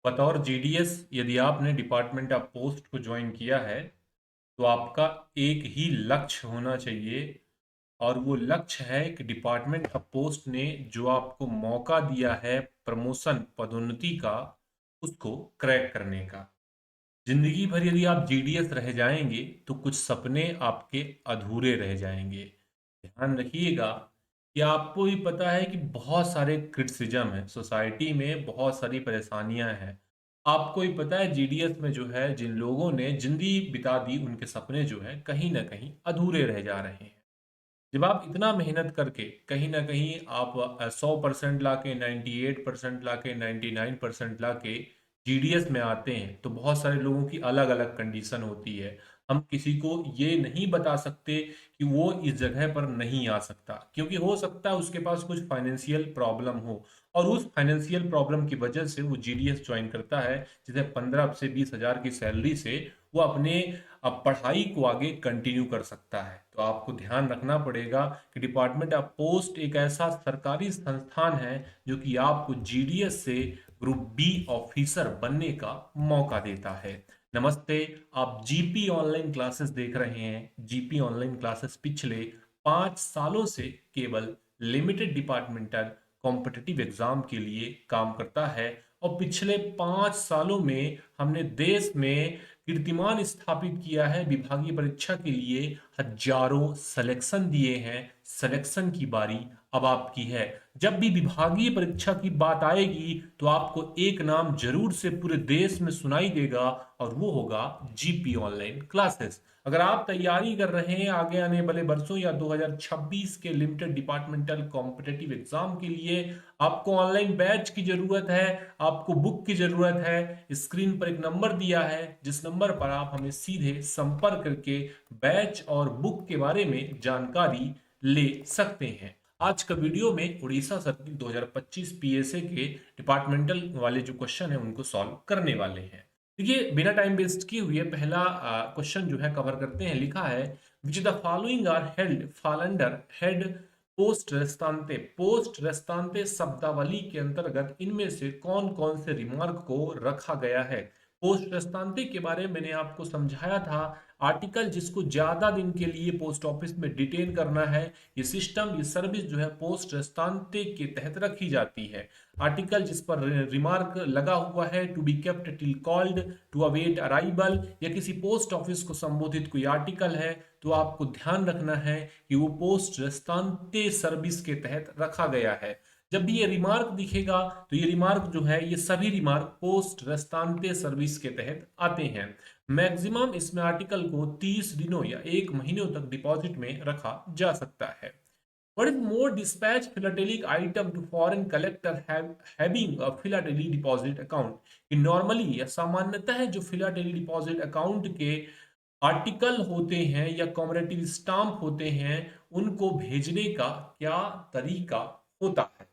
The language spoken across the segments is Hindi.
बतौर जीडीएस यदि आपने डिपार्टमेंट ऑफ पोस्ट को ज्वाइन किया है तो आपका एक ही लक्ष्य होना चाहिए। और वो लक्ष्य है कि डिपार्टमेंट ऑफ पोस्ट ने जो आपको मौका दिया है प्रमोशन पदोन्नति का, उसको क्रैक करने का। जिंदगी भर यदि आप जीडीएस रह जाएंगे तो कुछ सपने आपके अधूरे रह जाएंगे। ध्यान रखिएगा कि आपको भी पता है कि बहुत सारे क्रिटिसिज्म है सोसाइटी में, बहुत सारी परेशानियां हैं। आपको भी पता है जीडीएस में जो है जिन लोगों ने जिंदगी बिता दी उनके सपने जो है कहीं ना कहीं अधूरे रह जा रहे हैं। जब आप इतना मेहनत करके कहीं ना कहीं आप 100% ला के 98% ला के 99% ला के जीडीएस में आते हैं तो बहुत सारे लोगों की अलग अलग कंडीशन होती है। हम किसी को ये नहीं बता सकते कि वो इस जगह पर नहीं आ सकता, क्योंकि हो सकता है उसके पास कुछ फाइनेंशियल प्रॉब्लम हो और उस फाइनेंशियल प्रॉब्लम की वजह से वो जीडीएस ज्वाइन करता है, जिसे 15 से 20 हजार की सैलरी से वो अपने अब पढ़ाई को आगे कंटिन्यू कर सकता है। तो आपको ध्यान रखना पड़ेगा कि डिपार्टमेंट ऑफ पोस्ट एक ऐसा सरकारी संस्थान है जो कि आपको जीडीएस से ग्रुप बी ऑफिसर बनने का मौका देता है। नमस्ते, आप जीपी ऑनलाइन क्लासेस देख रहे हैं। जीपी ऑनलाइन क्लासेस पिछले 5 सालों से केवल लिमिटेड डिपार्टमेंटल कॉम्पिटिटिव एग्जाम के लिए काम करता है और पिछले 5 सालों में हमने देश में कीर्तिमान स्थापित किया है। विभागीय परीक्षा के लिए हजारों सिलेक्शन दिए हैं। सिलेक्शन की बारी अब आपकी है। जब भी विभागीय परीक्षा की बात आएगी तो आपको एक नाम जरूर से पूरे देश में सुनाई देगा और वो होगा जीपी ऑनलाइन क्लासेस। अगर आप तैयारी कर रहे हैं आगे आने वाले वर्षों या 2026 के लिमिटेड डिपार्टमेंटल कॉम्पिटिटिव एग्जाम के लिए, आपको ऑनलाइन बैच की जरूरत है, आपको बुक की जरूरत है। स्क्रीन पर एक नंबर दिया है जिस नंबर पर आप हमें सीधे संपर्क करके बैच और बुक के बारे में जानकारी ले सकते हैं। आज का वीडियो में उड़ीसा सर्किल 2025 पीएसए के डिपार्टमेंटल वाले जो क्वेश्चन है उनको सॉल्व करने वाले हैं। देखिए, बिना टाइम वेस्ट किए हुए पहला क्वेश्चन जो है कवर करते हैं। लिखा है which the following are held fall under head post restante. Post restante शब्दावली के अंतर्गत इनमें से कौन कौन से रिमार्क को रखा गया है। पोस्ट रेस्तांते के बारे में मैंने आपको समझाया था। आर्टिकल जिसको ज्यादा दिन के लिए पोस्ट ऑफिस में डिटेन करना है, ये सिस्टम, ये सर्विस जो है पोस्ट रेस्तांते के तहत रखी जाती है। आर्टिकल जिस पर रिमार्क लगा हुआ है to be kept till called, to await arrival, या किसी पोस्ट ऑफिस को संबोधित कोई आर्टिकल है, तो आपको ध्यान रखना है कि वो पोस्ट रेस्तांते सर्विस के तहत रखा गया है। जब भी ये रिमार्क दिखेगा तो ये रिमार्क जो है, ये सभी रिमार्क पोस्ट रेस्तांते सर्विस के तहत आते हैं। मैक्सिमम इसमें आर्टिकल को 30 दिनों या 1 महीनों तक डिपॉजिट में रखा जा सकता है। What is more dispatch philatelic item to foreign collector having a philately deposit account? कि नॉर्मली या सामान्यतः जो फिलाटेली डिपॉजिट अकाउंट के आर्टिकल होते हैं या कॉमरेटिव स्टाम्प होते हैं, उनको भेजने का क्या तरीका होता है।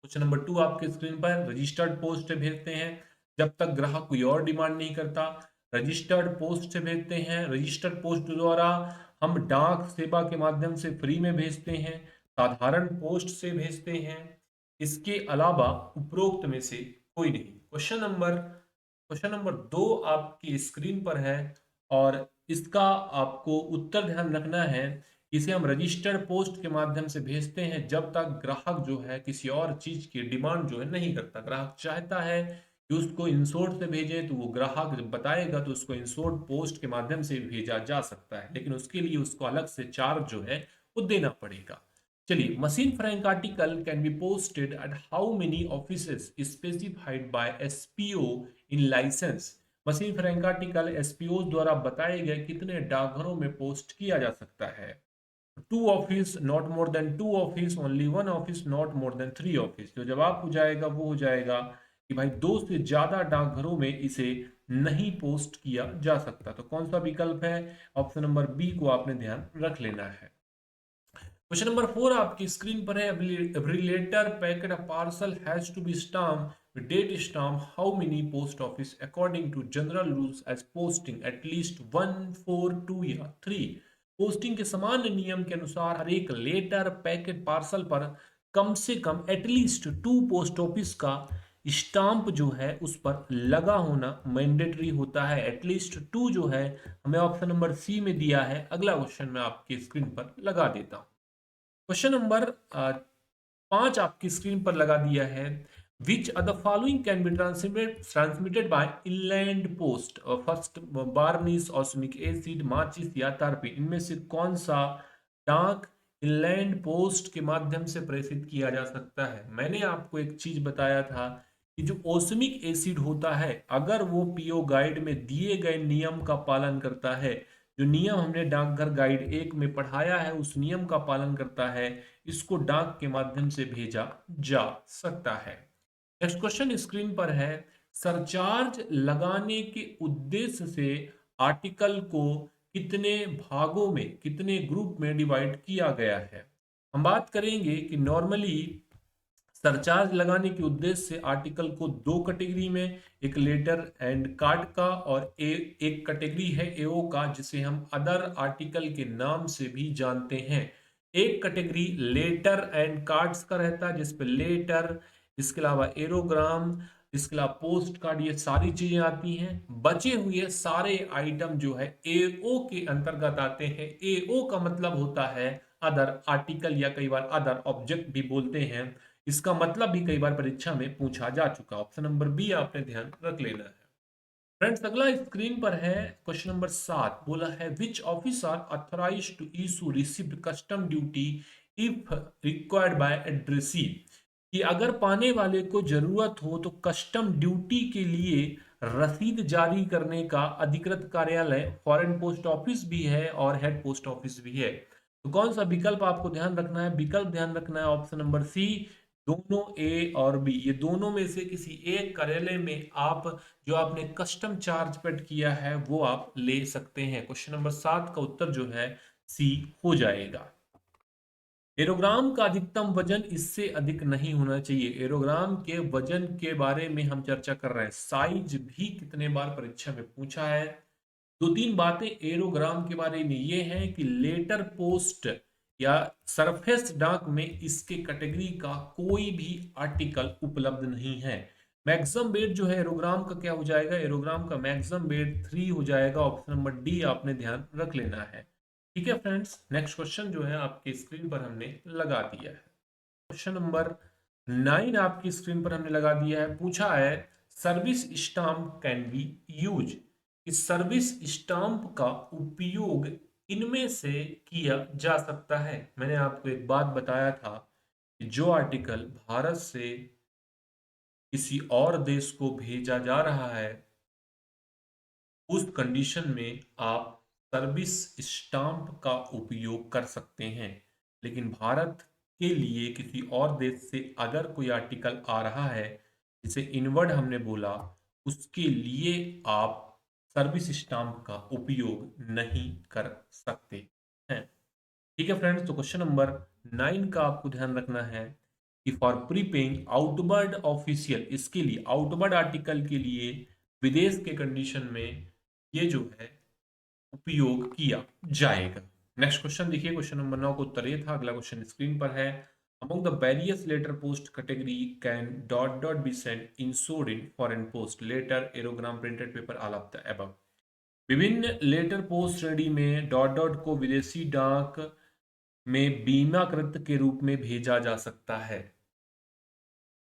क्वेश्चन नंबर 2 आपके स्क्रीन पर, रजिस्टर्ड पोस्ट से भेजते हैं जब तक ग्राहक कोई और डिमांड नहीं करता। रजिस्टर्ड पोस्ट से भेजते हैं, रजिस्टर्ड पोस्ट द्वारा हम डाक सेवा के माध्यम से फ्री में भेजते हैं। साधारण पोस्ट से भेजते हैं। इसके अलावा उपरोक्त में से कोई नहीं। क्वेश्चन नंबर 2 आपकी स्क्रीन पर है और इसका आपको उत्तर ध्यान रखना है। इसे हम रजिस्टर्ड पोस्ट के माध्यम से भेजते हैं जब तक ग्राहक जो है किसी और चीज की डिमांड जो है नहीं करता। ग्राहक चाहता है कि उसको इंश्योर्ड से भेजे तो वो ग्राहक जब बताएगा तो उसको इंश्योर्ड पोस्ट के माध्यम से भेजा जा सकता है, लेकिन उसके लिए उसको अलग से चार्ज जो है वो देना पड़ेगा। चलिए, machine frank article can be posted at how many offices specified by SPO in licence. Machine frank article SPO द्वारा बताए गए कितने डाकघरों में पोस्ट किया जा सकता है। 2 office, not more then 2 office, only 1 office, not more then 3 office. जो जवाब हो जाएगा वो हो जाएगा कि भाई 2 से ज्यादा डाकघरों में इसे नहीं पोस्ट किया जा सकता। तो कौन सा विकल्प है? ऑप्शन नंबर बी को आपने ध्यान रख लेना है। क्वेश्चन नंबर 4 आपकी स्क्रीन पर है। Every letter packet parcel has to be stamp with date stamp how many post office according to general rules as posting at least 1 4 2 या 3। पोस्टिंग के सामान्य नियम के अनुसार हर एक लेटर पैकेट पार्सल पर कम से कम एटलीस्ट 2 पोस्ट ऑफिस का स्टाम्प जो है उस पर लगा होना मैंडेटरी होता है। एटलीस्ट 2 जो है हमें ऑप्शन नंबर सी में दिया है। अगला क्वेश्चन मैं आपकी स्क्रीन पर लगा देता हूं। क्वेश्चन नंबर 5 आपकी स्क्रीन पर लगा दिया है। Which are the following can be transmitted by inland post? First, varnish, osmic acid, माचिस या तारपीन। इनमें से कौन सा डाक इनलैंड पोस्ट के माध्यम से प्रेषित किया जा सकता है? मैंने आपको एक चीज बताया था कि जो ओस्मिक एसिड होता है, अगर वो पीओ गाइड में दिए गए नियम का पालन करता है, जो नियम हमने डाकघर गाइड 1 में पढ़ाया है उस नियम का पालन करता है, इसको डाक के माध्यम से भेजा जा सकता है। नेक्स्ट क्वेश्चन स्क्रीन पर है। सरचार्ज लगाने के उद्देश्य से आर्टिकल को कितने भागों में, कितने ग्रुप में डिवाइड किया गया है? हम बात करेंगे कि नॉर्मली सरचार्ज लगाने के उद्देश्य से आर्टिकल को 2 कैटेगरी में, एक लेटर एंड कार्ड का और एक कैटेगरी है एओ का, जिसे हम अदर आर्टिकल के नाम से भी जानते हैं। एक कैटेगरी लेटर एंड कार्ड्स का रहता है जिसपे लेटर, इसके अलावा एरोग्राम, इसके अलावा पोस्ट कार्ड, ये सारी चीजें आती हैं। बचे हुए सारे आइटम जो है एओ के अंतर्गत आते हैं। एओ का मतलब होता है अदर आर्टिकल या कई बार अदर ऑब्जेक्ट भी बोलते हैं। इसका मतलब भी कई बार परीक्षा में पूछा जा चुका। ऑप्शन नंबर बी आपने ध्यान रख लेना है। फ्रेंड्स अगला स्क्रीन पर है क्वेश्चन नंबर 7। बोला है which officer authorised to issue receipt custom duty if required by addressee? कि अगर पाने वाले को जरूरत हो तो कस्टम ड्यूटी के लिए रसीद जारी करने का अधिकृत कार्यालय फॉरेन पोस्ट ऑफिस भी है और हेड पोस्ट ऑफिस भी है। तो कौन सा विकल्प आपको ध्यान रखना है? विकल्प ध्यान रखना है ऑप्शन नंबर सी, दोनों ए और बी। ये दोनों में से किसी एक कार्यालय में आप जो आपने कस्टम चार्ज पेड किया है वो आप ले सकते हैं। क्वेश्चन नंबर 7 का उत्तर जो है सी हो जाएगा। एरोग्राम का अधिकतम वजन इससे अधिक नहीं होना चाहिए। एरोग्राम के वजन के बारे में हम चर्चा कर रहे हैं। साइज भी कितने बार परीक्षा में पूछा है। 2-3 बातें एरोग्राम के बारे में ये हैं कि लेटर पोस्ट या सरफेस डाक में इसके कैटेगरी का कोई भी आर्टिकल उपलब्ध नहीं है। मैक्सिमम वेट जो है एरोग्राम का क्या हो जाएगा? एरोग्राम का मैक्सिमम वेट 3 हो जाएगा। ऑप्शन नंबर डी आपने ध्यान रख लेना है। ठीक है फ्रेंड्स, नेक्स्ट क्वेश्चन जो है आपकी स्क्रीन पर हमने लगा दिया है। क्वेश्चन नंबर 9 आपकी स्क्रीन पर हमने लगा दिया है। पूछा है service stamp can be use. इस सर्विस स्टाम्प का उपयोग इनमें से किया जा सकता है। मैंने आपको एक बात बताया था कि जो आर्टिकल भारत से किसी और देश को भेजा जा रहा है उस कंडीशन में आप सर्विस स्टाम्प का उपयोग कर सकते हैं। लेकिन भारत के लिए किसी और देश से अगर कोई आर्टिकल आ रहा है जिसे इनवर्ड हमने बोला, उसके लिए आप सर्विस स्टाम्प का उपयोग नहीं कर सकते हैं। ठीक है फ्रेंड्स, तो क्वेश्चन नंबर 9 का आपको ध्यान रखना है कि फॉर प्रीपेइंग आउटवर्ड ऑफिशियल, इसके लिए आउटवर्ड आर्टिकल के लिए विदेश के कंडीशन में ये जो है उपयोग किया जाएगा। नेक्स्ट क्वेश्चन देखिए, क्वेश्चन नंबर 9 का उत्तर ये था। अगला क्वेश्चन स्क्रीन पर है। Among the various letter post category can dot dot be sent insured in foreign post letter aerogram printed paper all of the above. विभिन्न लेटर पोस्ट श्रेणी में डॉट डॉट को विदेशी डाक में बीमाकृत के रूप में भेजा जा सकता है।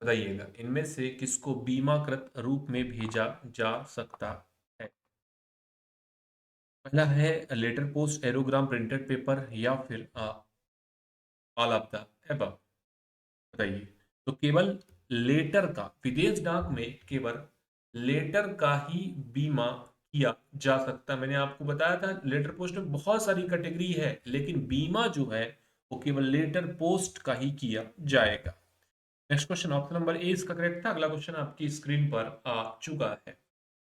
बताइएगा इनमें से किसको बीमाकृत रूप में भेजा जा सकता है? पहला है लेटर पोस्ट एरोग्राम प्रिंटेड पेपर या फिर ऑल ऑफ द एबव। बताइए। तो केवल लेटर का, विदेश डाक में केवल लेटर का ही बीमा किया जा सकता है। मैंने आपको बताया था लेटर पोस्ट में बहुत सारी कैटेगरी है लेकिन बीमा जो है वो केवल लेटर पोस्ट का ही किया जाएगा। Next question option number A इसका करेक्ट था। अगला क्वेश्चन आपकी स्क्रीन पर आ चुका है।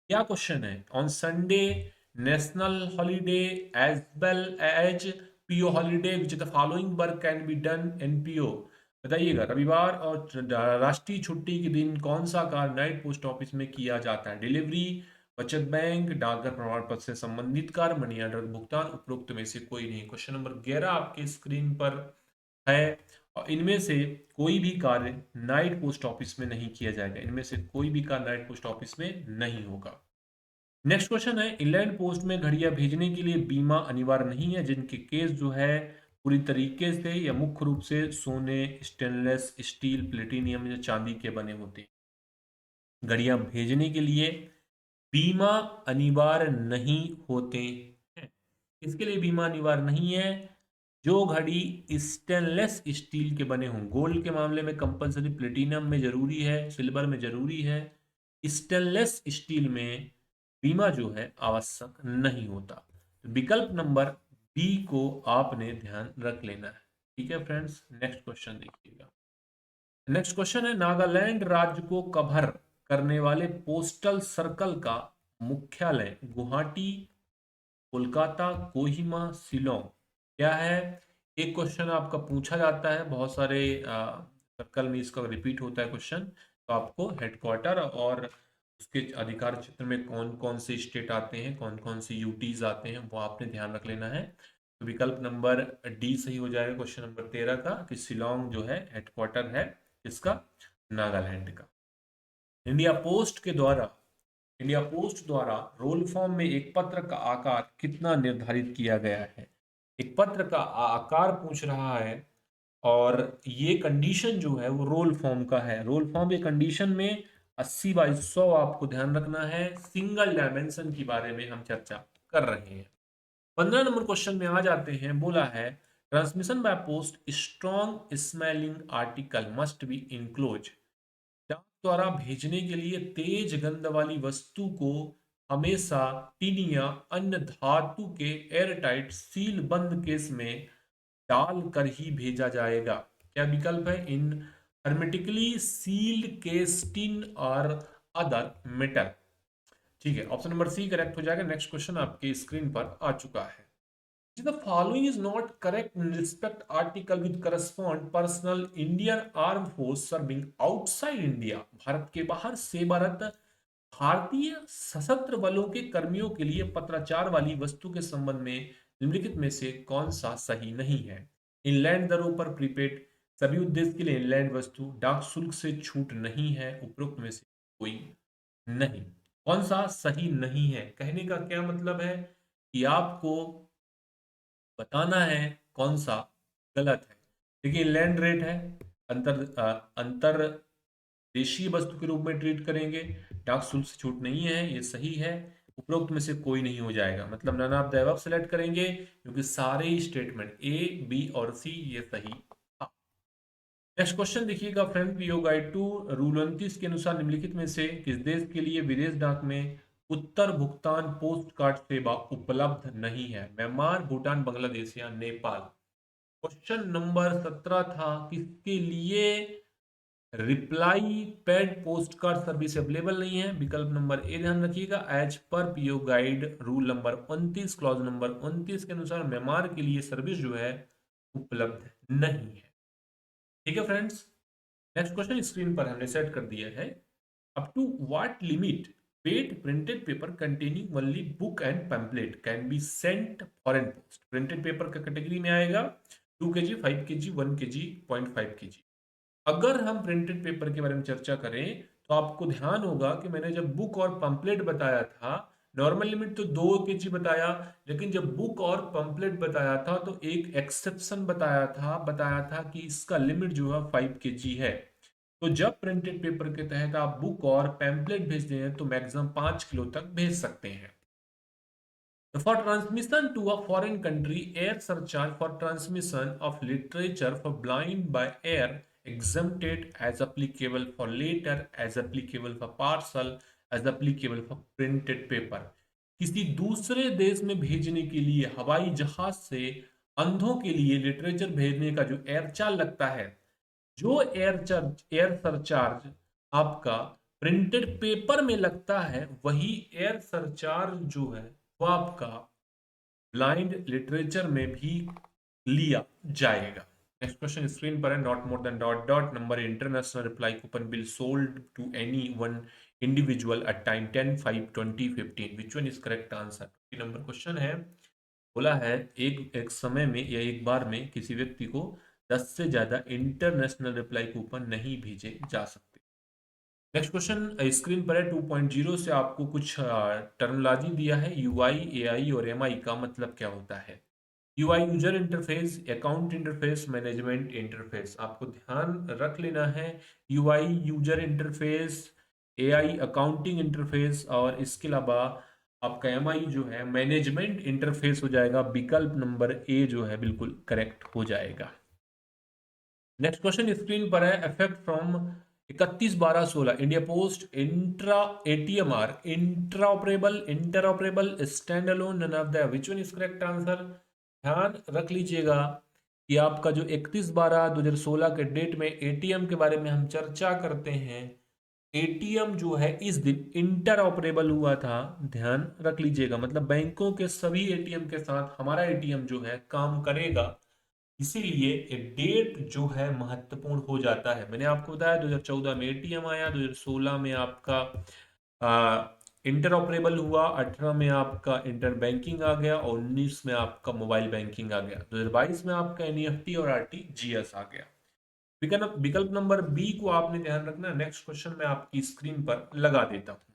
क्या क्वेश्चन है? On Sunday national holiday as well as PO holiday which the following work can be done in PO. बताइएगा रविवार और राष्ट्रीय छुट्टी के दिन कौन सा कार्य नाइट पोस्ट ऑफिस में किया जाता है? डिलीवरी, बचत बैंक, डाकघर प्रमाण पत्र से संबंधित कार्य, मनी ऑर्डर भुगतान, उपरोक्त में से कोई नहीं। क्वेश्चन नंबर 11 आपके स्क्रीन पर है और इनमें से कोई भी कार्य नाइट पोस्ट ऑफिस में नहीं किया जाएगा, इनमें से कोई भी कार्य नाइट पोस्ट ऑफिस में नहीं होगा। नेक्स्ट क्वेश्चन है, इंग्लैंड पोस्ट में घड़ियां भेजने के लिए बीमा अनिवार्य नहीं है, जिनके केस जो है पूरी तरीके से या मुख्य रूप से सोने, स्टेनलेस स्टील, प्लेटिनियम या चांदी के बने होते हैं। घड़ियां भेजने के लिए बीमा अनिवार्य नहीं होते हैं। इसके लिए बीमा अनिवार्य नहीं है जो घड़ी स्टेनलेस स्टील के बने हों। गोल्ड के मामले में कंपलसरी, प्लेटिनम में जरूरी है, सिल्वर में जरूरी है, स्टेनलेस स्टील में बीमा जो है आवश्यक नहीं होता। तो विकल्प नंबर बी को आपने ध्यान रख लेना है। ठीक है फ्रेंड्स, नेक्स्ट क्वेश्चन देखिएगा। नेक्स्ट क्वेश्चन है, नागालैंड राज्य को कवर करने वाले पोस्टल सर्कल का मुख्यालय गुवाहाटी, कोलकाता, कोहिमा, शिलोंग क्या है? एक क्वेश्चन आपका पूछा जाता है, बहुत सारे सर्कल में इसका रिपीट होता है क्वेश्चन, तो आपको हेडक्वार्टर और उसके अधिकार क्षेत्र में कौन कौन से स्टेट आते हैं, कौन कौन से यूटीज आते हैं, वो आपने ध्यान रख लेना है। तो विकल्प नंबर डी सही हो जाएगा क्वेश्चन नंबर 13 का, कि शिलोंग जो है हेडक्वार्टर है इसका, नागालैंड का। इंडिया पोस्ट के द्वारा इंडिया पोस्ट द्वारा रोल फॉर्म में एक पत्र का आकार कितना निर्धारित किया गया है? एक पत्र का आकार पूछ रहा है, और ये कंडीशन जो है वो रोल फॉर्म का है। रोल फॉर्म के कंडीशन में 80/100 आपको ध्यान रखना है। सिंगल डायमेंशन के बारे में हम चर्चा कर रहे हैं। 15 नंबर क्वेश्चन में आ जाते हैं। बोला है, transmission by post strong smelling article must be enclose. डाक द्वारा भेजने के लिए तेज गंध वाली वस्तु को हमेशा टिन या अन्य धातु के एयरटाइट सील बंद केस में डाल कर ही भेजा जाएगा। क्या विकल्प है? इन हर्मेटिकली सील्ड केस टिन और अदर मेटल। ठीक है, ऑप्शन नंबर सी करेक्ट हो जाएगा। नेक्स्ट क्वेश्चन आपके स्क्रीन पर आ चुका है। The following is not correct in respect article with correspond personal Indian armed force serving outside India। Bharat के बाहर सेवारत भारतीय सशस्त्र बलों के कर्मियों के लिए पत्राचार वाली वस्तु के संबंध में निम्नलिखित में से कौन सा सही नहीं है? इनलैंड दरों पर प्रीपेड, सभी उद्देश्य के लिए इनलैंड वस्तु, डाक शुल्क से छूट नहीं है, उपरोक्त में से कोई नहीं। कौन सा सही नहीं है? कहने का क्या मतलब है कि आपको बताना है कौन सा गलत है। देखिए, लैंड रेट है, अंतर देशीय वस्तु के रूप में ट्रीट करेंगे, डाक शुल्क से छूट नहीं है, ये सही है। उपरोक्त में से कोई नहीं हो जाएगा, मतलब none of the above select करेंगे, क्योंकि सारे ही स्टेटमेंट ए, बी और सी ये सही था। नेक्स्ट क्वेश्चन देखिएगा फ्रेंड, पीओ गाइड 2 रूल 29 के अनुसार निम्नलिखित में से किस देश के लिए विदेश डाक में उत्तर भुगतान पोस्ट कार्ड सेवा उपलब्ध नहीं है? म्यांमार, भूटान, बांग्लादेश या नेपाल। क्वेश्चन नंबर 17 था, किसके लिए reply paid post card service available नहीं है? विकल्प नंबर ए ध्यान रखिएगा, एज पर PO guide rule number 29 clause number 29 के अनुसार म्यांमार के लिए सर्विस जो है उपलब्ध नहीं है। ठीक है फ्रेंड्स, नेक्स्ट क्वेश्चन स्क्रीन पर हमने सेट कर दिया है। Up to what limit paid printed paper containing only book and pamphlet can be sent foreign post? Printed paper का कैटेगरी में आएगा 2 kg, 5 kg, 1 kg, 0.5 kg। अगर हम प्रिंटेड पेपर के बारे में चर्चा करें तो आपको ध्यान होगा कि मैंने जब बुक और पंपलेट बताया था, नॉर्मल लिमिट तो 2 kg बताया, लेकिन जब बुक और पंपलेट बताया था तो एक एक्सेप्शन बताया था कि इसका लिमिट जो है 5 kg है। तो जब प्रिंटेड पेपर के तहत आप बुक और पैम्पलेट भेजते हैं तो मैक्सिमम 5 किलो तक भेज सकते हैं। For transmission to a foreign country, air surcharge for transmission of literature for blind by air exempted as applicable for letter, as applicable for parcel, as applicable for printed paper। किसी दूसरे देश में भेजने के लिए हवाई जहाज से अंधों के लिए लिटरेचर भेजने का जो एयर चार्ज लगता है, जो एयर सरचार्ज आपका प्रिंटेड पेपर में लगता है, वही एयर सरचार्ज जो है वो आपका ब्लाइंड लिटरेचर में भी लिया जाएगा। नेक्स्ट क्वेश्चन स्क्रीन पर है, not more than dot dot number international reply coupon bill sold to any one individual at time 10, 5, 20, 15 which one is correct answer? Number question है, बोला है एक समय में या एक बार में किसी व्यक्ति को 10 से ज्यादा इंटरनेशनल रिप्लाई कूपन नहीं भेजे जा सकते। नेक्स्ट क्वेश्चन स्क्रीन पर है 2.0 से आपको कुछ टर्मिनोलॉजी दिया है। यूआई, एआई और एमआई का मतलब क्या होता है? UI user interface, account interface, management interface. आपको ध्यान रख लेना है UI user interface, AI accounting interface और इसके अलावा आपका एमआई जो है मैनेजमेंट इंटरफेस हो जाएगा। विकल्प नंबर ए जो है बिल्कुल करेक्ट हो जाएगा। नेक्स्ट क्वेश्चन स्क्रीन पर है effect from 31/12/16 India post intra ATM are interoperable stand alone none of the which one is correct answer. ध्यान रख लीजिएगा कि आपका जो 31/12/2016 के डेट में एटीएम के बारे में हम चर्चा करते हैं, एटीएम जो है इस दिन इंटर ऑपरेबल हुआ था। ध्यान रख लीजिएगा, मतलब बैंकों के सभी एटीएम के साथ हमारा एटीएम जो है काम करेगा, इसीलिए एक डेट जो है महत्वपूर्ण हो जाता है। मैंने आपको बताया 2014 में एटीएम आया, 2016 में आपका इंटर ऑपरेबल हुआ, 18 में आपका इंटर बैंकिंग आ गया और 19 में आपका मोबाइल बैंकिंग आ गया, 2022 में आपका एनईएफटी और आरटीजीएस आ गया। विकल्प विकल्प नंबर बी को आपने ध्यान रखना। नेक्स्ट क्वेश्चन मैं आपकी स्क्रीन पर लगा देता हूं।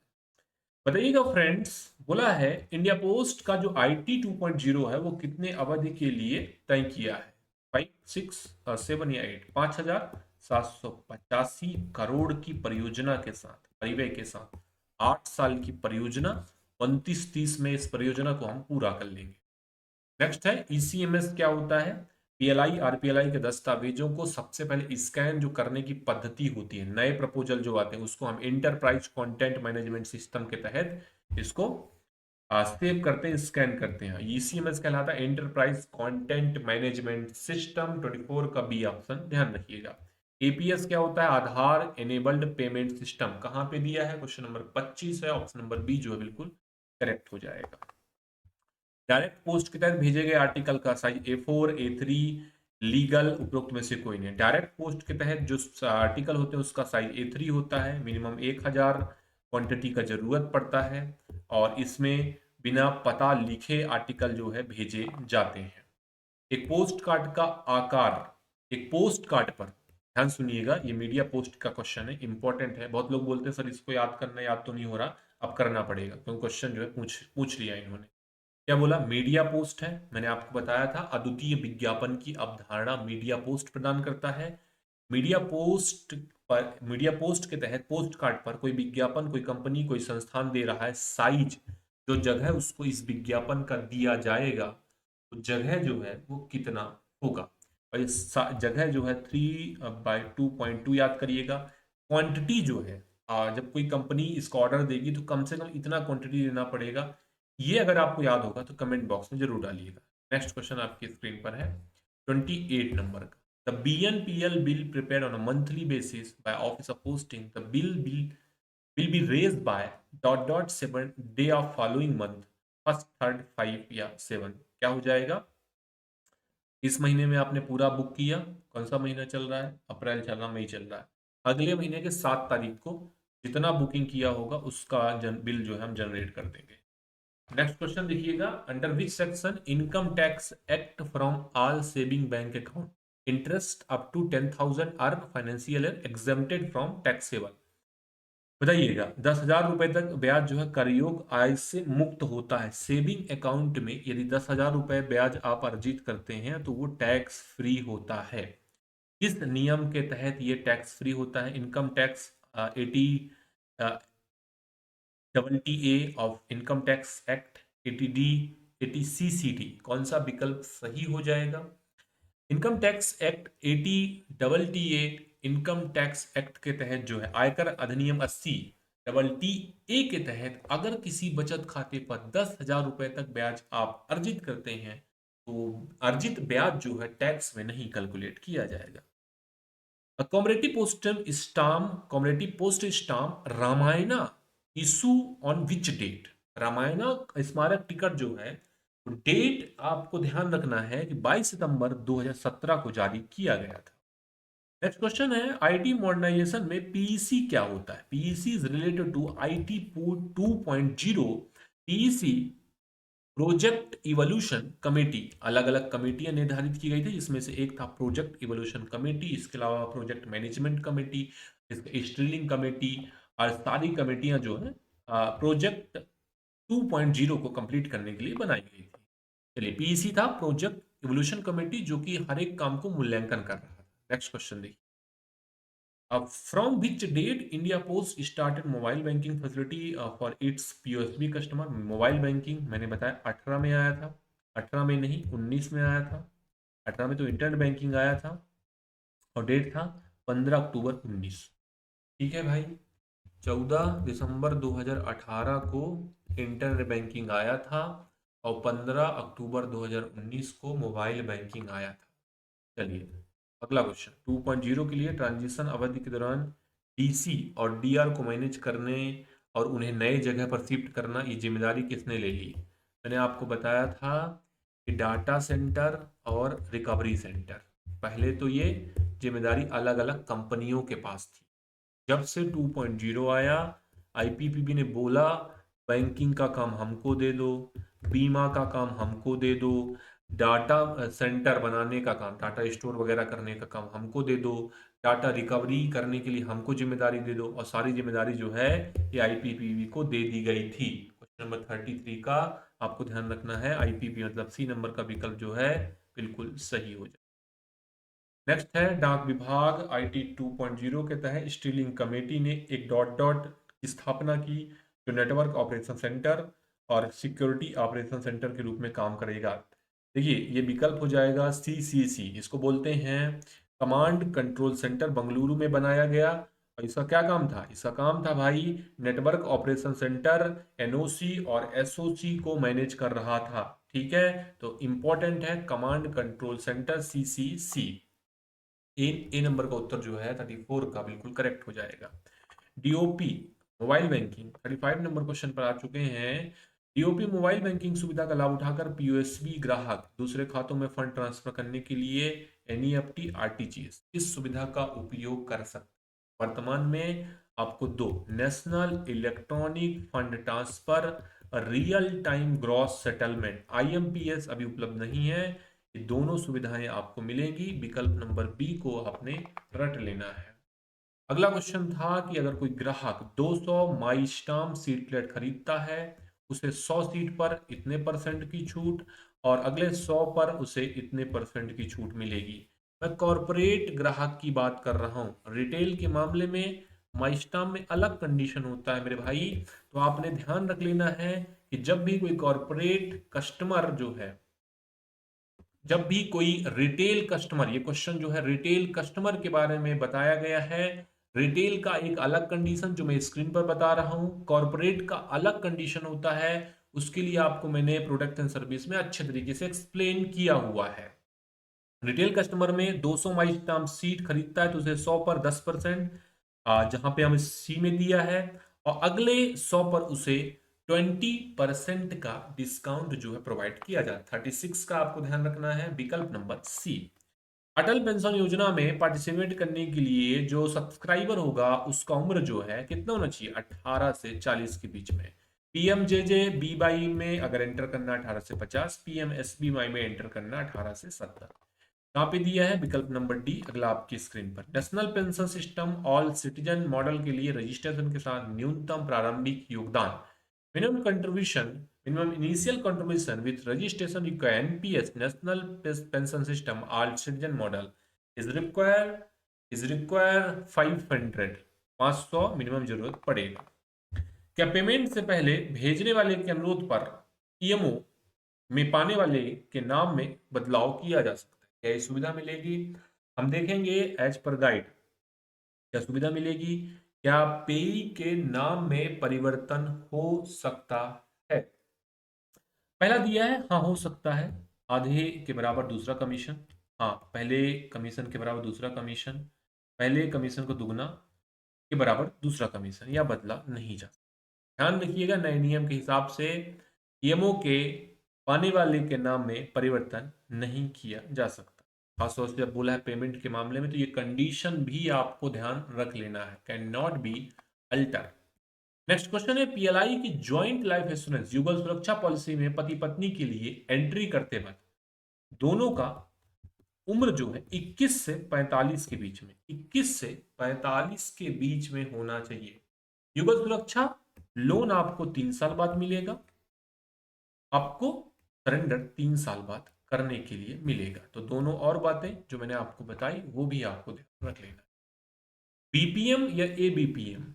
बताइएगा फ्रेंड्स, बोला है इंडिया पोस्ट का जो आईटी 2.0 है वो कितने अवधि के लिए तय किया है? 5, 6, 7 या 8? 5,785 करोड़ की परियोजना के साथ, परिव्यय के साथ 8 साल की परियोजना, 29-30 में इस परियोजना को हम पूरा कर लेंगे। नेक्स्ट है ईसीएमएस क्या होता है? पीएलआई आरपीएलआई के दस्तावेजों को सबसे पहले स्कैन जो करने की पद्धति होती है, नए प्रपोजल जो आते हैं उसको हम इंटरप्राइज कंटेंट मैनेजमेंट सिस्टम के तहत इसको सेव करते हैं, स्कैन करते हैं। ईसीएमएस कहलाता है इंटरप्राइज कंटेंट मैनेजमेंट सिस्टम। 24 का बी ऑप्शन ध्यान रखिएगा। एपीएस क्या होता है? आधार एनेबल्ड पेमेंट सिस्टम। कहां पे दिया है? क्वेश्चन नंबर 25 है, ऑप्शन नंबर बी जो है बिल्कुल करेक्ट हो जाएगा। डायरेक्ट पोस्ट के तहत भेजे गए आर्टिकल का साइज A4, A3, लीगल, उपरोक्त में से कोई नहीं। डायरेक्ट पोस्ट के तहत जो आर्टिकल होते हैं उसका साइज A3 होता है, मिनिमम 1000 क्वांटिटी का जरूरत पड़ता है और इसमें बिना पता लिखे आर्टिकल जो है भेजे जाते हैं। एक पोस्ट कार्ड का आकार, एक पोस्ट कार्ड पर, ध्यान सुनिएगा, ये मीडिया पोस्ट का क्वेश्चन है, इंपॉर्टेंट है। बहुत लोग बोलते हैं सर इसको याद करना, याद तो नहीं हो रहा, अब करना पड़ेगा क्योंकि क्वेश्चन जो है पूछ लिया इन्होंने। क्या बोला? मीडिया पोस्ट है, मैंने आपको बताया था अद्वितीय विज्ञापन की अवधारणा मीडिया पोस्ट प्रदान करता है। मीडिया पोस्ट पर, मीडिया पोस्ट के तहत पोस्ट कार्ड पर कोई विज्ञापन, कोई कंपनी, कोई संस्थान दे रहा है, साइज जो जगह उसको इस विज्ञापन का दिया जाएगा, तो जगह जो है वो कितना होगा? और ये जगह जो है 3/2.2 याद करिएगा। क्वांटिटी जो है, जब कोई कंपनी इसका ऑर्डर देगी तो कम से कम इतना क्वांटिटी देना पड़ेगा। ये अगर आपको याद होगा तो कमेंट बॉक्स में जरूर डालिएगा। नेक्स्ट क्वेश्चन आपकी स्क्रीन पर है 28 नंबर का। The BNPL bill prepared on a monthly basis by office of posting, the bill be raised by .7 day of following month, first, third, 5 या 7? क्या हो जाएगा? इस महीने में आपने पूरा बुक किया, कौन सा महीना चल रहा है? अप्रैल चल रहा, मई चल रहा है, अगले महीने के 7 तारीख को जितना बुकिंग किया होगा उसका बिल जो है हम जनरेट कर देंगे। नेक्स्ट क्वेश्चन देखिएगा, under which section income tax act from all saving bank account interest up to 10,000 earn financial exempted from taxable? बताइएगा, 10,000 रुपए तक ब्याज जो है करयोग आय से मुक्त होता है। सेविंग अकाउंट में यदि 10,000 रुपए ब्याज आप अर्जित करते हैं तो वो टैक्स फ्री होता है। किस नियम के तहत ये टैक्स फ्री होता है? Income tax 80AA of income tax act, 80D, 80CCD, कौन सा विकल्प सही हो जाएगा? Income tax act 80AA income tax act के तहत जो है आयकर अधिनियम 80TTA के तहत अगर किसी बचत खाते पर 10,000 रुपए तक ब्याज आप अर्जित करते हैं तो अर्जित ब्याज जो है टैक्स में नहीं कैलकुलेट किया जाएगा। Commemorative post stamp Ramayana issue on which date? Ramayana स्मारक टिकट जो है डेट आपको ध्यान रखना है कि 22 सितंबर 2017 को जारी किया गया था। नेक्स्ट क्वेश्चन है आईटी मॉडर्नाइजेशन में पीईसी क्या होता है? PEC is related to IT 2.0। PEC project evolution committee, अलग अलग कमेटियां निर्धारित की गई थी, जिसमें से एक था प्रोजेक्ट इवोल्यूशन कमेटी, इसके अलावा project management committee, stealing committee, और सारी कमेटियां जो है प्रोजेक्ट 2.0 को कंप्लीट करने के लिए बनाई गई थी। चलिए, पीईसी था प्रोजेक्ट इवोल्यूशन कमेटी, जो कि हर एक काम को मूल्यांकन कर रहा था। नेक्स्ट क्वेश्चन देखिए। अब from which date India post started mobile banking facility for its POSB customer. Mobile banking मैंने बताया 18 में आया था, 18 में नहीं 19 में आया था, 18 में तो इंटरनेट बैंकिंग आया था, और डेट था 15 अक्टूबर 19। ठीक है भाई, 14 दिसंबर 2018 को इंटरनेट बैंकिंग आया था, और 15 अक्टूबर 2019 को मोबाइल बैंकिंग आया था। चलिए, अगला क्वेश्चन 2.0 के लिए ट्रांजिशन अवधि के दौरान डीसी और डीआर को मैनेज करने और उन्हें नए जगह पर शिफ्ट करना, ये जिम्मेदारी किसने ले ली। मैंने आपको बताया था कि डाटा सेंटर और रिकवरी सेंटर, पहले तो ये जिम्मेदारी अलग अलग कंपनियों के पास थी। जब से 2.0 आया, आईपीपीबी ने बोला बैंकिंग का काम हमको दे दो, बीमा का काम हमको दे दो, डाटा सेंटर बनाने का काम, डाटा स्टोर वगैरह करने का काम हमको दे दो, डाटा रिकवरी करने के लिए हमको जिम्मेदारी दे दो, और सारी जिम्मेदारी जो है ये आईपीपीबी को दे दी गई थी। क्वेश्चन नंबर 33 का आपको ध्यान रखना है, आईपीपी मतलब सी नंबर का विकल्प जो है बिल्कुल सही हो जाए। नेक्स्ट है डाक विभाग आईटी 2.0 के तहत स्टीलिंग कमेटी ने एक डॉट डॉट की स्थापना की, जो नेटवर्क ऑपरेशन सेंटर और सिक्योरिटी ऑपरेशन सेंटर के रूप में काम करेगा। देखिए, ये विकल्प हो जाएगा सीसीसी, इसको बोलते हैं कमांड कंट्रोल सेंटर, बंगलुरु में बनाया गया। और इसका क्या काम था, इसका काम था भाई नेटवर्क ऑपरेशन सेंटर एनओसी और एसओसी को मैनेज कर रहा था। ठीक है, तो इंपॉर्टेंट है कमांड कंट्रोल सेंटर सीसीसी। ए नंबर का उत्तर जो है 34 का बिल्कुल करेक्ट हो जाएगा। DOP mobile banking 35 number question पर आ चुके हैं। डीओपी मोबाइल बैंकिंग सुविधा का लाभ उठाकर पीओएसबी ग्राहक दूसरे खातों में फंड ट्रांसफर करने के लिए एनईएफटी आरटीजीएस इस सुविधा का उपयोग कर सकते। वर्तमान में आपको दो, national electronic fund transfer real time gross settlement IMPS अभी उपलब्ध नहीं है। ये दोनों सुविधाएं आपको मिलेंगी, विकल्प नंबर बी को आपने रट लेना है। अगला क्वेश्चन था कि अगर कोई ग्राहक 200 माई स्टाम्प सीट प्लेट खरीदता है, उसे 100 सीट पर इतने परसेंट की छूट और अगले 100 पर उसे इतने परसेंट की छूट मिलेगी। मैं कॉरपोरेट ग्राहक की बात कर रहा हूं, रिटेल के मामले में माई स्टाम्प में अलग कंडीशन होता है मेरे भाई। तो आपने ध्यान रख लेना है कि जब भी कोई कॉरपोरेट कस्टमर जो है, जब भी कोई रिटेल कस्टमर, ये क्वेश्चन जो है रिटेल कस्टमर के बारे में बताया गया है, रिटेल का एक अलग कंडीशन जो मैं स्क्रीन पर बता रहा हूं, कॉर्पोरेट का अलग कंडीशन होता है। उसके लिए आपको मैंने प्रोडक्ट एंड सर्विस में अच्छे तरीके से एक्सप्लेन किया हुआ है। रिटेल कस्टमर में 200 माइल स्टाम्प सीट खरीदता है तो उसे 100 पर 10%, जहां पे हमें सी में दिया है, और अगले 100 पर उसे 20% का डिस्काउंट जो है प्रोवाइड किया जाता है। 36 का आपको ध्यान रखना है, विकल्प नंबर सी। अटल पेंशन योजना में पार्टिसिपेट करने के लिए जो सब्सक्राइबर होगा उसका उम्र जो है कितना होना चाहिए, 18 से 40 के बीच में। पीएमजेजे बी वाई में अगर एंटर करना 18 से 50, पीएमएसबी वाई में एंटर करना 18 से 70। कहाँ पे दिया है, विकल्प नंबर डी अगला आपकी स्क्रीन पर। National pension system all citizen model के लिए रजिस्ट्रेशन के साथ न्यूनतम प्रारंभिक योगदान, minimum contribution, minimum initial contribution with registration require NPS national pension system all citizen model is require 500, 500 minimum जरूरत पड़ेगा। क्या पेमेंट से पहले भेजने वाले के अनुरोध पर ईएमओ में पाने वाले के नाम में बदलाव किया जा सकता है, क्या ये सुविधा मिलेगी। हम देखेंगे एज पर गाइड क्या सुविधा मिलेगी, क्या पेई के नाम में परिवर्तन हो सकता है। पहला दिया है हाँ हो सकता है, आधे के बराबर दूसरा कमीशन, हाँ पहले कमीशन के बराबर दूसरा कमीशन, पहले कमीशन को दुगना के बराबर दूसरा कमीशन, या बदला नहीं जा सकता। ध्यान रखिएगा नए नियम के हिसाब से ईएमओ के पाने वाले के नाम में परिवर्तन नहीं किया जा सकता। खासतौर से जब बोला है पेमेंट के मामले में तो ये कंडीशन भी आपको ध्यान रख लेना है, can not be alter. Next question है, पीएलआई की ज्वाइंट लाइफ इंश्योरेंस युगल सुरक्षा पॉलिसी में पति पत्नी के लिए एंट्री करते वक्त दोनों का उम्र जो है 21 से 45 के बीच में, 21 से 45 के बीच में होना चाहिए। युगल सुरक्षा लोन आपको 3 साल बाद मिलेगा, आपको सरेंडर 3 साल बाद करने के लिए मिलेगा। तो दोनों और बातें जो मैंने आपको बताई वो भी आपको ध्यान रख लेना। बीपीएम या एबीपीएम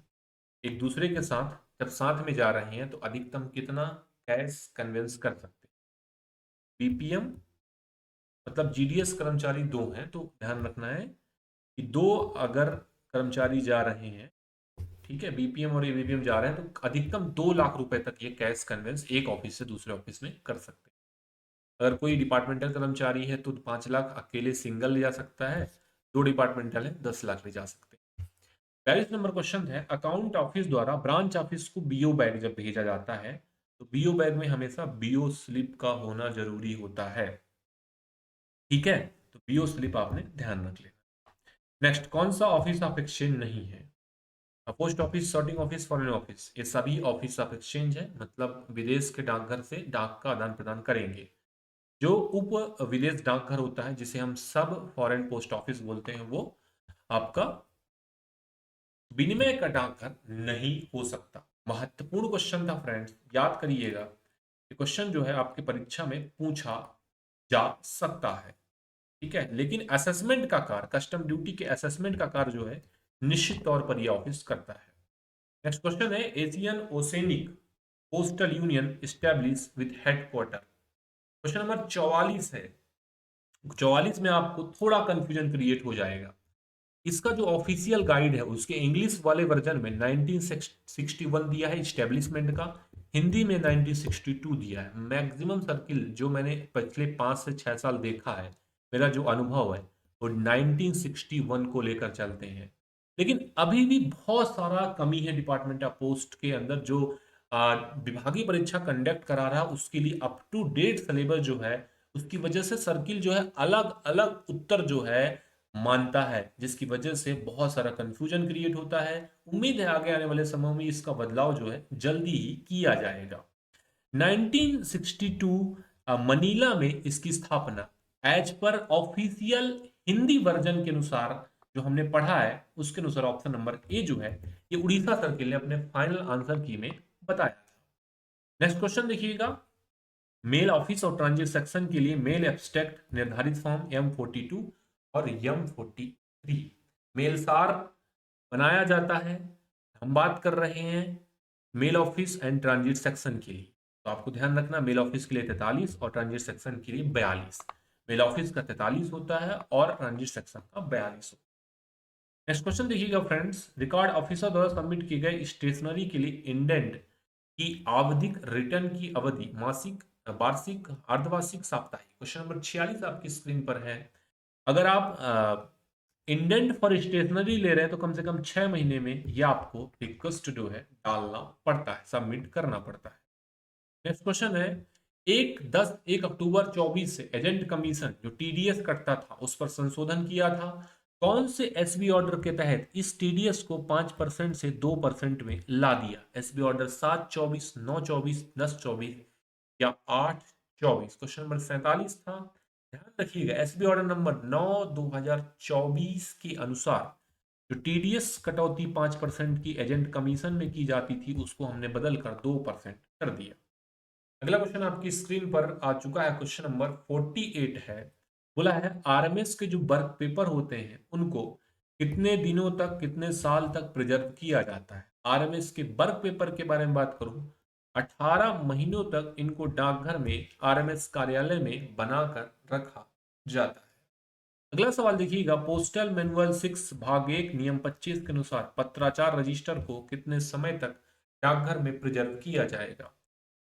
एक दूसरे के साथ जब साथ में जा रहे हैं तो अधिकतम कितना कैश कन्वेंस कर सकते हैं। बीपीएम मतलब जीडीएस कर्मचारी 2 हैं, तो ध्यान रखना है कि 2 अगर कर्मचारी जा रहे हैं, ठीक है, बीपीएम और एबीपीएम जा रहे हैं तो अधिकतम 2 लाख रुपए तक ये कैश कन्वेंस एक ऑफिस से दूसरे ऑफिस में कर सकते हैं। अगर कोई डिपार्टमेंटल कर्मचारी है तो 5 लाख अकेले सिंगल ले जा सकता है, 2 डिपार्टमेंटल है 10 लाख ले जा सकते हैं। 42 नंबर क्वेश्चन है, अकाउंट ऑफिस द्वारा ब्रांच ऑफिस को बीओ बैग जब भेजा जाता है तो बीओ बैग में हमेशा बीओ स्लिप का होना जरूरी होता है, ठीक है, तो बीओ स्लिप आपने ध्यान रख लेना। नेक्स्ट, कौन सा ऑफिस ऑफ एक्सचेंज नहीं है? Post office, sorting office, foreign office, ये सभी ऑफिस ऑफ एक्सचेंज है, मतलब विदेश के डाकघर से डाक का आदान प्रदान करेंगे। जो उप विदेश डाकघर होता है जिसे हम सब फॉरेन पोस्ट ऑफिस बोलते हैं, वो आपका विनिमय का डाकघर नहीं हो सकता। महत्वपूर्ण क्वेश्चन था फ्रेंड्स, याद करिएगा, ये क्वेश्चन जो है आपके परीक्षा में पूछा जा सकता है, ठीक है, लेकिन असेसमेंट का कार्य, कस्टम ड्यूटी के असेसमेंट का कार्य जो है निश्चित तौर पर यह ऑफिस करता है। नेक्स्ट क्वेश्चन है, Asian oceanic postal union establish with headquarter. Question number 44 है। 44 में आपको थोड़ा कंफ्यूजन क्रिएट हो जाएगा। इसका जो ऑफिशियल गाइड है उसके इंग्लिश वाले वर्जन में 1961 दिया है स्टैब्लिशमेंट का, हिंदी में 1962 दिया है। मैक्सिमम सर्किल जो मैंने पिछले 5 से 6 साल देखा है, मेरा जो अनुभव है वो 1961 को लेकर चलते हैं। लेकिन अभी भी बहुत सारा कमी है डिपार्टमेंट ऑफ पोस्ट के अंदर, जो विभागीय परीक्षा कंडक्ट करा रहा है उसके लिए अप टू डेट सिलेबस जो है, उसकी वजह से सर्किल जो है अलग अलग उत्तर जो है मानता है, जिसकी वजह से बहुत सारा कंफ्यूजन क्रिएट होता है। उम्मीद है आगे आने वाले समय में इसका बदलाव जो है जल्दी ही किया जाएगा। 1962 मनीला में इसकी स्थापना as per official Hindi version के अनुसार जो हमने पढ़ा है उसके अनुसार ऑप्शन नंबर ए जो है ये उड़ीसा सर्किल ने अपने फाइनल आंसर की में बताया था। नेक्स्ट क्वेश्चन देखिएगा, मेल ऑफिस और ट्रांजिट सेक्शन के लिए मेल एब्स्ट्रैक्ट निर्धारित फॉर्म M42 और M43 मेलसार बनाया जाता है। हम बात कर रहे हैं mail office and transit section के लिए, तो आपको ध्यान रखना मेल ऑफिस के लिए 43 और ट्रांजिट सेक्शन के लिए 42। मेल ऑफिस का 43 होता है और ट्रांजिट सेक्शन का 42 होता है। नेक्स्ट क्वेश्चन देखिएगा फ्रेंड्स, रिकॉर्ड ऑफिसर द्वारा सबमिट किए गए स्टेशनरी के लिए इंडेंट की आवधिक रिटर्न की अवधि मासिक, वार्षिक, अर्धवार्षिक, साप्ताहिक। क्वेश्चन नंबर 46 आपकी स्क्रीन पर है। अगर आप इंडेंट फॉर स्टेशनरी ले रहे हैं तो कम से कम 6 महीने में ये आपको रिक्वेस्ट जो है डालना पड़ता है, सबमिट करना पड़ता है। नेक्स्ट क्वेश्चन है, 1 अक्टूबर 24 से एजेंट कमीशन जो टीडीएस कटता था उस पर संशोधन किया था। कौन से एसबी ऑर्डर के तहत इस टीडीएस को 5% से 2% में ला दिया? एसबी ऑर्डर 7/24, 9/24, 10/24 या 8/24? क्वेश्चन नंबर 47 था। ध्यान रखिएगा, एसबी ऑर्डर नंबर 9/2024 के अनुसार जो टीडीएस कटौती 5% की एजेंट कमीशन में की जाती थी उसको हमने बदल कर 2% कर दिया। अगला क्वेश्चन आपकी स्क्रीन पर आ चुका है, क्वेश्चन नंबर 48 है। बोला है आरएमएस के जो वर्क पेपर होते हैं उनको कितने दिनों तक, कितने साल तक प्रिजर्व किया जाता है? आरएमएस के वर्क पेपर के बारे में बात करूं, 18 महीनों तक इनको डाकघर में आरएमएस कार्यालय में बनाकर रखा जाता है। अगला सवाल देखिएगा, पोस्टल मैनुअल 6 भाग 1 नियम 25 के अनुसार पत्राचार रजिस्टर को कितने समय तक डाकघर में प्रिजर्व किया जाएगा?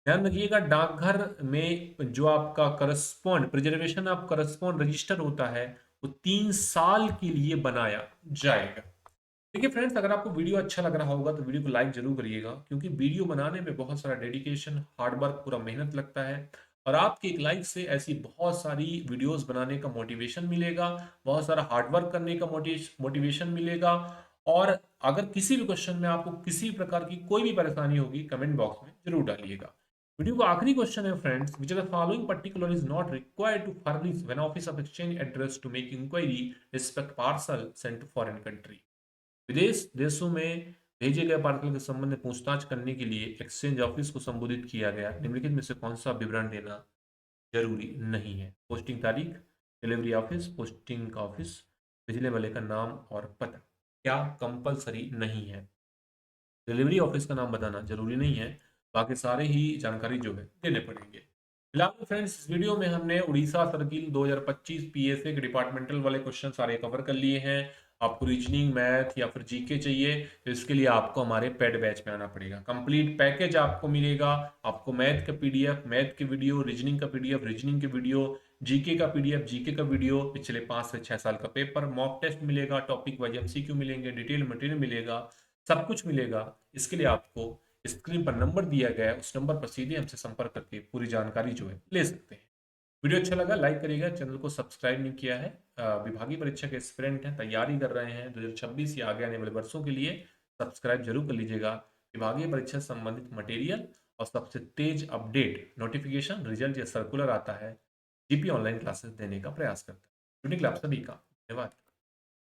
ध्यान रखिएगा, डाकघर में जो आपका correspond preservation of correspond register होता है वो 3 साल के लिए बनाया जाएगा। देखिए फ्रेंड्स, अगर आपको वीडियो अच्छा लग रहा होगा तो वीडियो को लाइक जरूर करिएगा, क्योंकि वीडियो बनाने में बहुत सारा डेडिकेशन, हार्डवर्क, पूरा मेहनत लगता है। और आपके एक लाइक से ऐसी बहुत सारी वीडियोस बनाने का मोटिवेशन मिलेगा, बहुत सारा हार्डवर्क करने का मोटिवेशन मिलेगा, और अगर किसी भी क्वेश्चन में आपको किसी भी प्रकार की कोई भी परेशानी होगी, कमेंट बॉक्स में जरूर डालिएगा। वीडियो का आखिरी क्वेश्चन है friends, which of the following particular is not required to furnish when office of exchange address to make inquiry respect parcel sent to foreign country. विदेश देशों में भेजे गए पार्सल के संबंध में पूछताछ करने के लिए एक्सचेंज ऑफिस को संबोधित किया गया, निम्नलिखित में से कौन सा विवरण देना जरूरी नहीं है? पोस्टिंग तारीख, डिलीवरी ऑफिस, पोस्टिंग का ऑफिस, भेजने वाले का नाम और पता। क्या कंपलसरी नहीं है? डिलीवरी ऑफिस का नाम बताना जरूरी नहीं है, बाकी सारे ही जानकारी जो है देने पड़ेंगे। फिलहाल फ्रेंड्स, इस वीडियो में हमने उड़ीसा सर्किल 2025 पीएसए के डिपार्टमेंटल वाले क्वेश्चन सारे कवर कर लिए हैं। आपको रीजनिंग, मैथ या फिर जीके चाहिए तो इसके लिए आपको हमारे पेड बैच में आना पड़ेगा। कंप्लीट पैकेज आपको मिलेगा। आपको मैथ का पीडीएफ, मैथ के वीडियो, रीजनिंग का पीडीएफ, रीजनिंग के वीडियो, जीके का पीडीएफ, जीके का वीडियो, पिछले 5 से 6 साल का पेपर, मॉक टेस्ट मिलेगा, टॉपिक वाइज एमसीक्यू मिलेंगे, डिटेल मटेरियल मिलेगा, सब कुछ मिलेगा। इसके लिए आपको स्क्रीन पर नंबर दिया गया है, उस नंबर पर सीधे हमसे संपर्क करके पूरी जानकारी जो है ले सकते हैं। वीडियो अच्छा लगा लाइक करिएगा, चैनल को सब्सक्राइब नहीं किया है। विभागीय परीक्षा के एस्पिरेंट हैं, तैयारी कर रहे हैं 2026 या आगे आने वाले वर्षों के लिए, सब्सक्राइब जरूर कर लीजिएगा। विभागीय परीक्षा से संबंधित मटेरियल और सबसे तेज अपडेट नोटिफिकेशन, रिजल्ट या सर्कुलर आता है, जीपी ऑनलाइन क्लासेस देने का प्रयास करता है। वीडियो के लिए आप सभी का धन्यवाद।